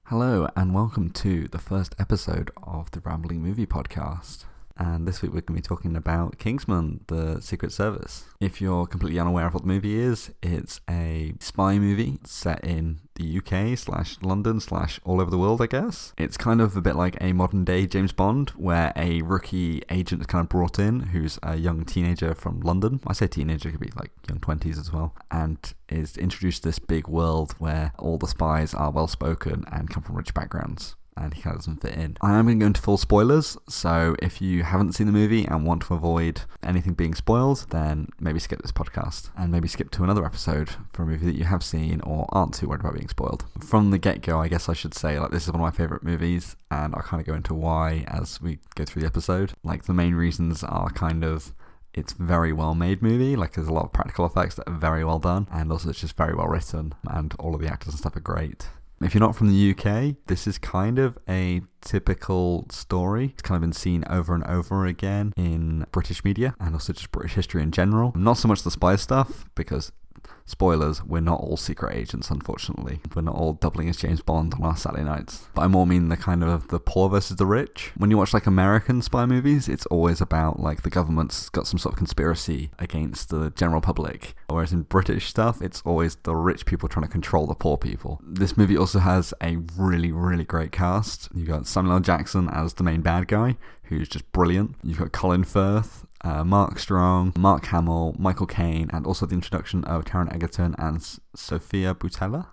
Hello and welcome to the first episode of the Rambling Movie Podcast. And this week we're going to be talking about Kingsman, the Secret Service. If you're completely unaware of what the movie is, it's a spy movie set in the UK / London / all over the world, I guess. It's kind of a bit like a modern day James Bond, where a rookie agent is kind of brought in who's a young teenager from London. I say teenager, could be like young 20s as well, and is introduced to this big world where all the spies are well spoken and come from rich backgrounds. And he kind of doesn't fit in. I am going to go into full spoilers, so if you haven't seen the movie and want to avoid anything being spoiled, then maybe skip this podcast and maybe skip to another episode for a movie that you have seen or aren't too worried about being spoiled. From the get-go, I guess I should say, this is one of my favourite movies, and I'll kind of go into why as we go through the episode. The main reasons are it's a very well made movie, there's a lot of practical effects that are very well done, and also it's just very well written, and all of the actors and stuff are great. If you're not from the UK, this is kind of a typical story. It's kind of been seen over and over again in British media and also just British history in general. Not so much the spy stuff, because spoilers, we're not all secret agents, unfortunately. We're not all doubling as James Bond on our Saturday nights. But I more mean the kind of the poor versus the rich. When you watch American spy movies, it's always about the government's got some sort of conspiracy against the general public. Whereas in British stuff, it's always the rich people trying to control the poor people. This movie also has a really, really great cast. You've got Samuel L. Jackson as the main bad guy, who's just brilliant. You've got Colin Firth, Mark Strong, Mark Hamill, Michael Caine, and also the introduction of Taron Egerton and Sophia Boutella.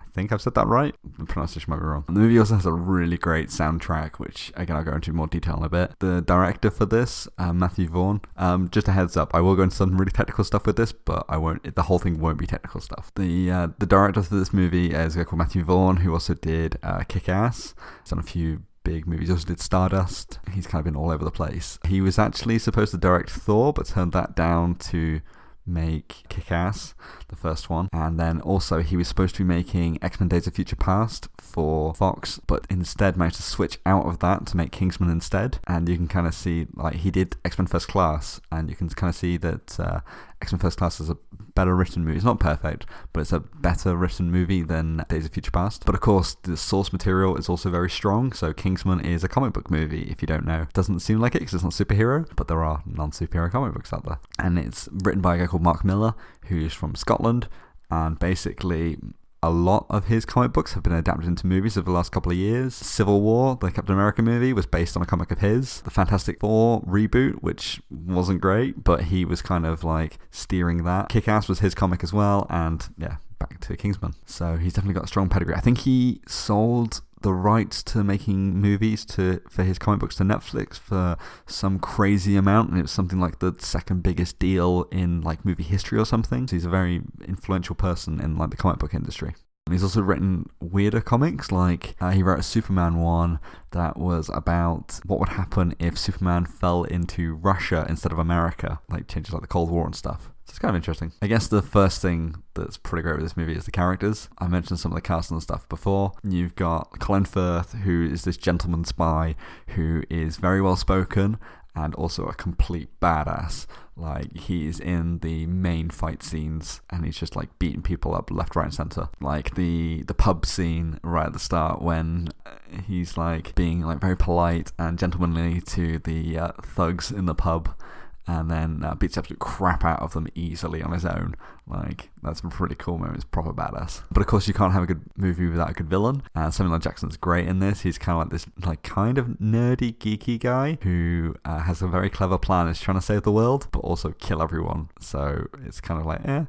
I think I've said that right. The pronunciation might be wrong. And the movie also has a really great soundtrack, which again I'll go into more detail in a bit. The director for this, Matthew Vaughn. Just a heads up, I will go into some really technical stuff with this, but I won't. The whole thing won't be technical stuff. The director for this movie is a guy called Matthew Vaughn, who also did Kick-Ass. He's done a few big movies. He also did Stardust. He's kind of been all over the place. He was actually supposed to direct Thor, but turned that down to make Kick-Ass, the first one. And then also he was supposed to be making X-Men Days of Future Past for Fox, but instead managed to switch out of that to make Kingsman instead. And you can kind of see, he did X-Men First Class, and you can kind of see that X-Men First Class is a better written movie. It's not perfect, but it's a better written movie than Days of Future Past. But of course, the source material is also very strong. So Kingsman is a comic book movie, if you don't know. It doesn't seem like it because it's not superhero, but there are non-superhero comic books out there. And it's written by a guy called Mark Millar, who's from Scotland, and basically a lot of his comic books have been adapted into movies over the last couple of years. Civil War, the Captain America movie, was based on a comic of his. The Fantastic Four reboot, which wasn't great, but he was kind of steering that. Kick-Ass was his comic as well, and yeah, back to Kingsman. So he's definitely got a strong pedigree. I think he sold the rights to making movies for his comic books to Netflix for some crazy amount, and it was something like the second biggest deal in movie history or something. So he's a very influential person in the comic book industry. And he's also written weirder comics, he wrote a Superman one that was about what would happen if Superman fell into Russia instead of America, changes the Cold War and stuff. So it's kind of interesting. I guess the first thing that's pretty great with this movie is the characters. I mentioned some of the cast and stuff before. You've got Colin Firth, who is this gentleman spy who is very well spoken and also a complete badass. He's in the main fight scenes and he's just beating people up left, right and centre. The pub scene right at the start when he's being very polite and gentlemanly to the thugs in the pub, and then beats the absolute crap out of them easily on his own. That's a pretty cool moment. It's proper badass. But of course, you can't have a good movie without a good villain. Samuel L. Jackson's great in this. He's kind of this kind of nerdy, geeky guy who has a very clever plan. He's trying to save the world, but also kill everyone. So it's kind of I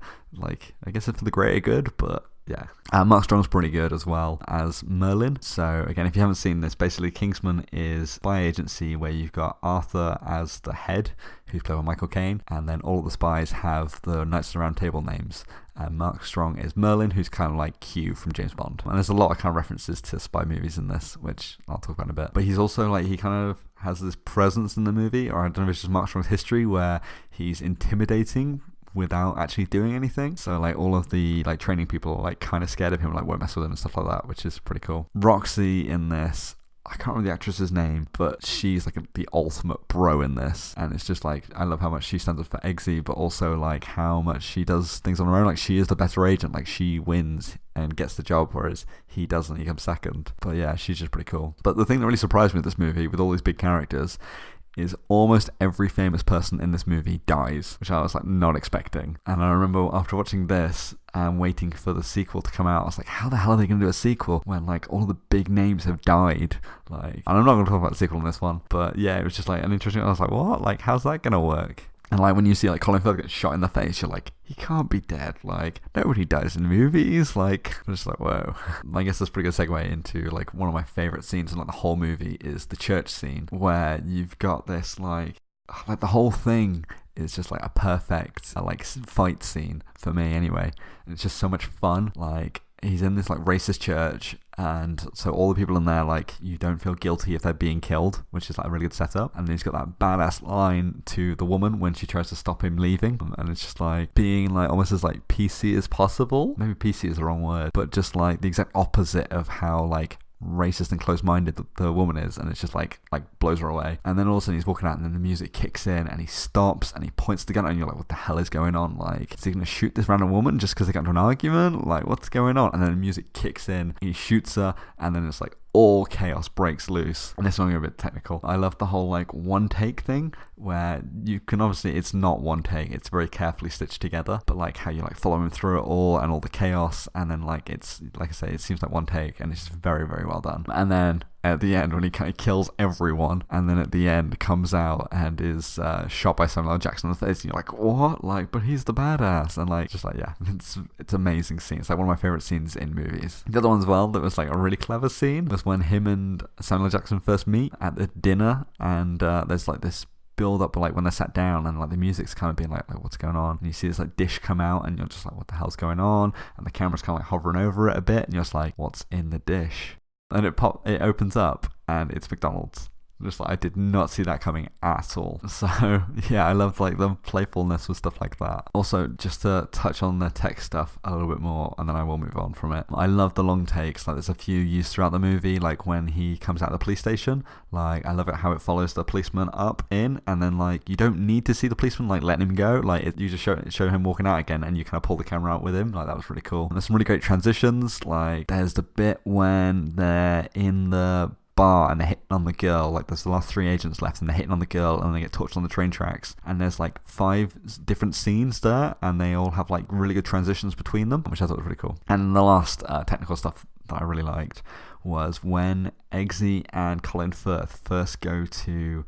guess it's for the greater good, but yeah. Mark Strong's pretty good as well as Merlin. So again, if you haven't seen this, basically Kingsman is a spy agency where you've got Arthur as the head, who's played by Michael Caine, and then all of the spies have the Knights of the Round Table names. And Mark Strong is Merlin, who's kind of like Q from James Bond. And there's a lot of kind of references to spy movies in this, which I'll talk about in a bit. But he's also he kind of has this presence in the movie, or I don't know if it's just Mark Strong's history, where he's intimidating without actually doing anything. So all of the training people are kind of scared of him, won't mess with him and stuff like that, which is pretty cool. Roxy in this, I can't remember the actress's name, but she's like the ultimate bro in this. And it's just like, I love how much she stands up for Eggsy, but also like how much she does things on her own. Like, she is the better agent. Like, she wins and gets the job, whereas he doesn't. He comes second. But yeah, she's just pretty cool. But the thing that really surprised me with this movie, with all these big characters, is almost every famous person in this movie dies, which I was like not expecting. And I remember after watching this and waiting for the sequel to come out, I was like, how the hell are they going to do a sequel when like all of the big names have died? Like, and I'm not going to talk about the sequel in this one, but yeah, it was just like an interesting, I was like, what? Like, how's that going to work? And like when you see like Colin Firth get shot in the face, you're like, he can't be dead. Like, nobody dies in movies. Like, I'm just like, whoa. I guess that's a pretty good segue into like one of my favourite scenes in like the whole movie is the church scene, where you've got this like the whole thing is just like a perfect like fight scene for me anyway. And it's just so much fun. Like, he's in this like racist church, and so all the people in there, like, you don't feel guilty if they're being killed, which is like a really good setup. And then he's got that badass line to the woman when she tries to stop him leaving, and it's just like being like almost as like PC as possible. Maybe PC is the wrong word, but just like the exact opposite of how like racist and close-minded the woman is, and it's just like blows her away. And then all of a sudden he's walking out, and then the music kicks in, and he stops and he points the gun, and you're like, what the hell is going on? Like, is he gonna shoot this random woman just because they got into an argument? Like, what's going on? And then the music kicks in, he shoots her, and then it's like all chaos breaks loose. And this one a bit technical. I love the whole like one take thing, where you can obviously, it's not one take, it's very carefully stitched together, but like how you like follow him through it all and all the chaos, and then like it's like I say, it seems like one take, and it's just very, very well done. And then at the end, when he kind of kills everyone, and then at the end comes out and is shot by Samuel L. Jackson in the face, and you're like, what? Like, but he's the badass. And like, just like, yeah, it's amazing scene. It's like one of my favorite scenes in movies. The other one as well that was like a really clever scene was when him and Samuel L. Jackson first meet at the dinner, and there's like this build up, like when they're sat down, and like the music's kind of being like what's going on, and you see this like dish come out, and you're just like, what the hell's going on? And the camera's kind of like hovering over it a bit, and you're just like, what's in the dish? And it opens up, and it's McDonald's. Just like, I did not see that coming at all. So yeah, I loved like the playfulness with stuff like that. Also, just to touch on the tech stuff a little bit more, and then I will move on from it. I love the long takes. Like, there's a few used throughout the movie, like when he comes out of the police station. Like, I love it how it follows the policeman up in, and then like you don't need to see the policeman like letting him go. Like, you just show him walking out again, and you kind of pull the camera out with him. Like, that was really cool. And there's some really great transitions. Like, there's the bit when they're in the bar and they're hitting on the girl. Like, there's the last 3 agents left, and they're hitting on the girl, and they get tortured on the train tracks, and there's like 5 different scenes there, and they all have like really good transitions between them, which I thought was really cool. And the last technical stuff that I really liked was when Eggsy and Colin Firth first go to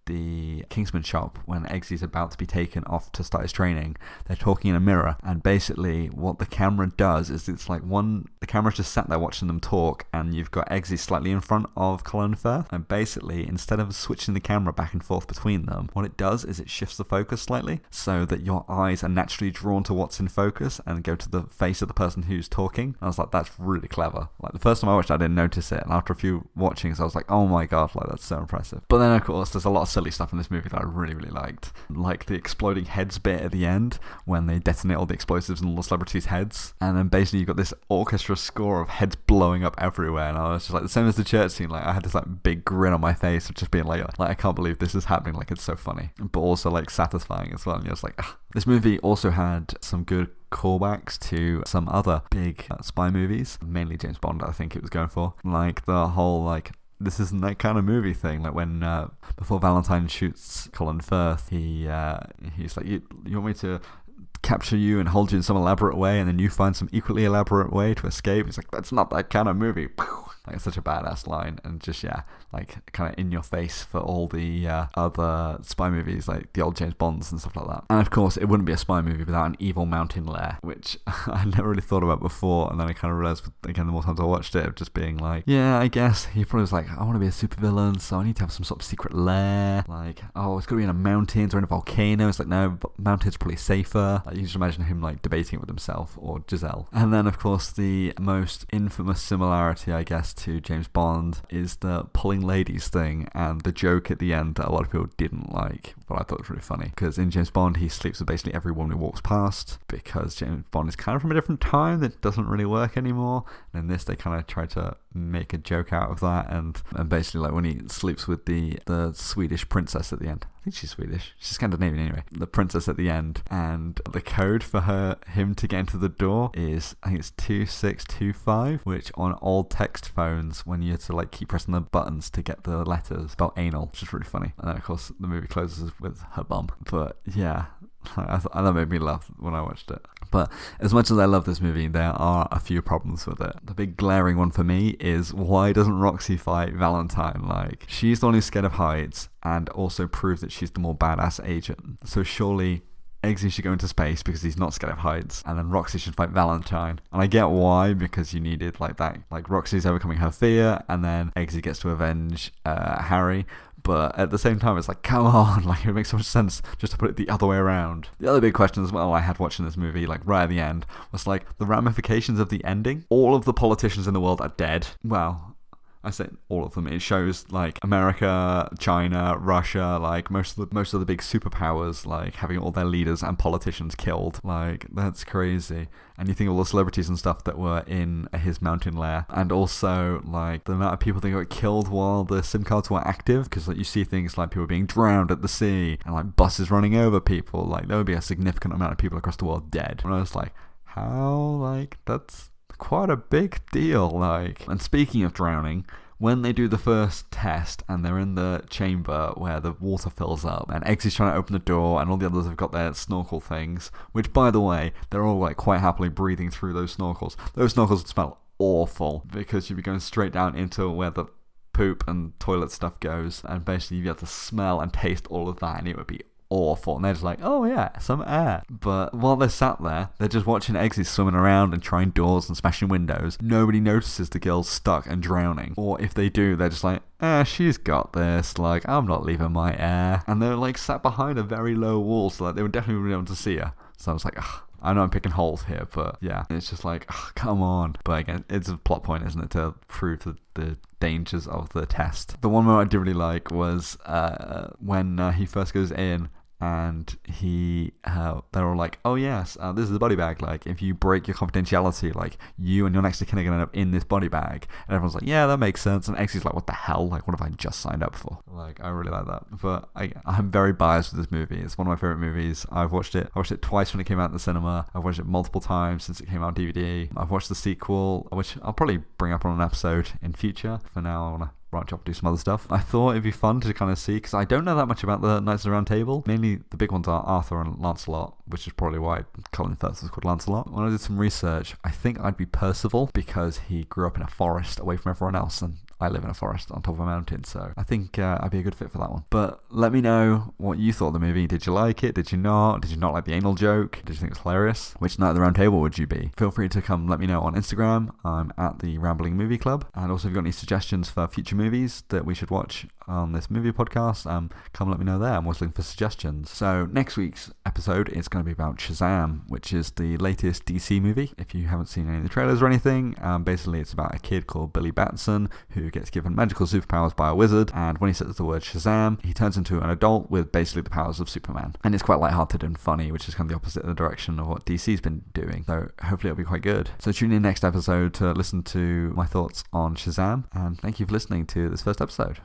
the Kingsman shop, when Eggsy's about to be taken off to start his training. They're talking in a mirror, and basically what the camera does is it's like the camera's just sat there watching them talk, and you've got Eggsy slightly in front of Colin Firth, and basically instead of switching the camera back and forth between them, what it does is it shifts the focus slightly so that your eyes are naturally drawn to what's in focus and go to the face of the person who's talking. And I was like, that's really clever. Like, the first time I watched it, I didn't notice it, and after a few watchings I was like, oh my god, like, that's so impressive. But then of course there's a lot of silly stuff in this movie that I really, really liked. Like the exploding heads bit at the end, when they detonate all the explosives in all the celebrities' heads, and then basically you've got this orchestra score of heads blowing up everywhere, and I was just like, the same as the church scene, like I had this like big grin on my face of just being like I can't believe this is happening. Like, it's so funny, but also like satisfying as well. And you're just like, ugh. This movie also had some good callbacks to some other big spy movies, mainly James Bond, I think it was going for. Like the whole like, this isn't that kind of movie thing. Like when before Valentine shoots Colin Firth, he's like, you want me to capture you and hold you in some elaborate way, and then you find some equally elaborate way to escape? He's like, that's not that kind of movie. Like, it's such a badass line, and just, yeah, like kind of in your face for all the other spy movies, like the old James Bonds and stuff like that. And of course, it wouldn't be a spy movie without an evil mountain lair, which I never really thought about before, and then I kind of realized again the more times I watched it, of just being like, yeah, I guess he probably was like, I want to be a supervillain, so I need to have some sort of secret lair. Like, oh, it's got to be in a mountains or in a volcano. It's like, no, mountains are probably safer. Like, you just imagine him like debating it with himself or Giselle. And then of course the most infamous similarity, I guess, to James Bond is the pulling ladies thing, and the joke at the end that a lot of people didn't like, but I thought it was really funny because in James Bond he sleeps with basically every woman who walks past, because James Bond is kind of from a different time that doesn't really work anymore. And in this they kind of try to make a joke out of that, and basically like when he sleeps with the Swedish princess at the end. I think she's Swedish. She's Scandinavian anyway. The princess at the end, and the code for him to get into the door is, I think it's 2625, which on old text phones, when you had to like keep pressing the buttons to get the letters, spelled anal, which is really funny. And then of course the movie closes with her bum. But yeah, that made me laugh when I watched it. But as much as I love this movie, there are a few problems with it. The big glaring one for me is, why doesn't Roxy fight Valentine? Like, she's the one who's scared of heights and also proves that she's the more badass agent. So surely Eggsy should go into space because he's not scared of heights, and then Roxy should fight Valentine. And I get why, because you needed like that, like Roxy's overcoming her fear, and then Eggsy gets to avenge Harry. But at the same time, it's like, come on, like it makes so much sense just to put it the other way around. The other big question as well I had watching this movie, like right at the end, was like the ramifications of the ending. All of the politicians in the world are dead. Well, I say all of them. It shows like America, China, Russia, like most of the big superpowers, like having all their leaders and politicians killed. Like, that's crazy. And you think of all the celebrities and stuff that were in his mountain lair, and also like the amount of people that got killed while the SIM cards were active, because like you see things like people being drowned at the sea and like buses running over people. Like there would be a significant amount of people across the world dead. And I was like, how? Like, that's quite a big deal. Like, and speaking of drowning, when they do the first test and they're in the chamber where the water fills up and Eggsy's trying to open the door and all the others have got their snorkel things, which by the way, they're all like quite happily breathing through those snorkels. Those snorkels would smell awful because you'd be going straight down into where the poop and toilet stuff goes, and basically you have to smell and taste all of that, and it would be awful. And they're just like, oh yeah, some air. But while they're sat there, they're just watching Eggsy swimming around and trying doors and smashing windows. Nobody notices the girl's stuck and drowning. Or if they do, they're just like, she's got this, like, I'm not leaving my air. And they're like sat behind a very low wall, so like they would definitely be able to see her. So I was like, ugh. I know I'm picking holes here, but yeah, it's just like, come on. But again, it's a plot point, isn't it, to prove the dangers of the test. The one moment I did really like was when he first goes in, and they're all like, oh yes, this is the body bag, like if you break your confidentiality, like you and your next of kin are gonna end up in this body bag. And everyone's like, yeah, that makes sense. And Exy's like, what the hell, like what have I just signed up for? Like, I really like that. But I'm very biased with this movie. It's one of my favorite movies. I watched it twice when it came out in the cinema. I've watched it multiple times since it came out on DVD. I've watched the sequel, which I'll probably bring up on an episode in future. For now, I want to branch off and do some other stuff. I thought it'd be fun to kind of see, because I don't know that much about the Knights of the Round Table. Mainly the big ones are Arthur and Lancelot, which is probably why Colin Firth was called Lancelot. When I did some research, I think I'd be Percival, because he grew up in a forest away from everyone else, and I live in a forest on top of a mountain, so I think I'd be a good fit for that one. But let me know what you thought of the movie. Did you like it? Did you not? Did you not like the anal joke? Did you think it's hilarious? Which Knight of the Round Table would you be? Feel free to come let me know on Instagram. I'm at the Rambling Movie Club. And also if you've got any suggestions for future movies that we should watch on this movie podcast, come let me know there. I'm always looking for suggestions. So next week's episode is going to be about Shazam, which is the latest DC movie. If you haven't seen any of the trailers or anything, basically it's about a kid called Billy Batson who gets given magical superpowers by a wizard, and when he says the word Shazam, he turns into an adult with basically the powers of Superman. And it's quite lighthearted and funny, which is kind of the opposite of the direction of what DC's been doing. So hopefully it'll be quite good. So tune in next episode to listen to my thoughts on Shazam, and thank you for listening to this first episode.